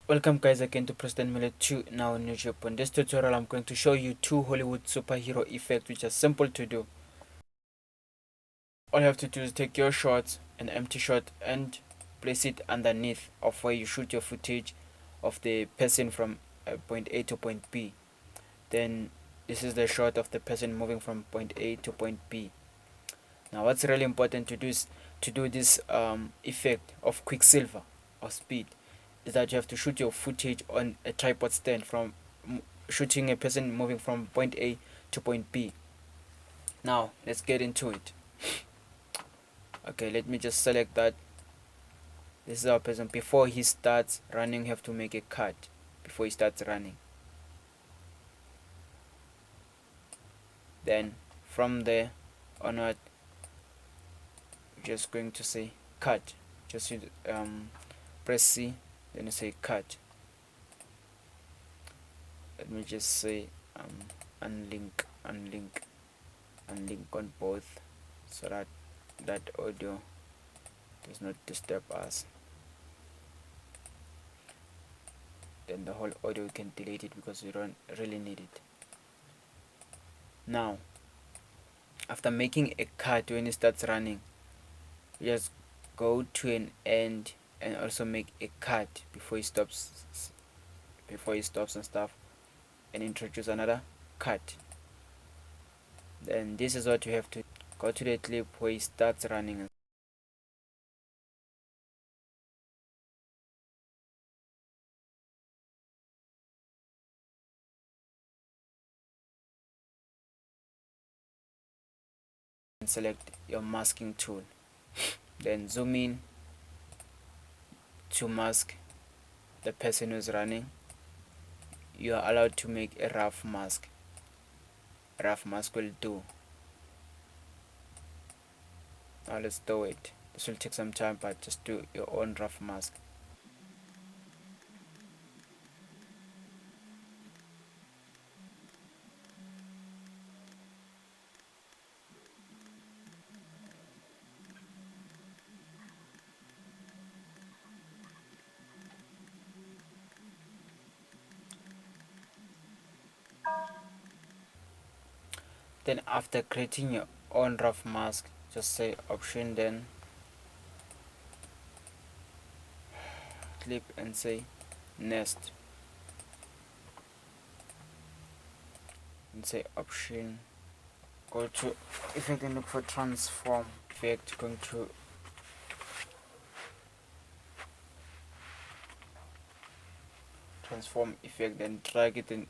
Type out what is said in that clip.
Welcome guys again to President Meelo 2 now on YouTube. In this tutorial I'm going to show you two Hollywood superhero effects which are simple to do. All you have to do is take your shot, an empty shot, and place it underneath of where you shoot your footage of the person from point A to point B. Then this is the shot of the person moving from point A to point B. Now what's really important to do is to do this effect of quicksilver or speed is that you have to shoot your footage on a tripod stand from shooting a person moving from point A to point B. Now let's get into it. Okay, let me just select that. This is our person. Before he starts running, you have to make a cut before he starts running. Then from there onward, we're just going to say cut. Just press C, then you say cut. Let me just say unlink on both so that that audio does not disturb us. Then the whole audio we can delete it because we don't really need it. Now after making a cut, when it starts running, you just go to an end and also make a cut before he stops and stuff, and introduce another cut. Then this is what you have to go to the clip where he starts running and select your masking tool. Then zoom in to mask the person who's running. You are allowed to make a rough mask. A rough mask will do. Now let's do it. This will take some time, but just do your own rough mask. Then after creating your own rough mask, just say option, then clip and say nest, and say option, go to effect and look for transform effect, going to transform effect, then drag it and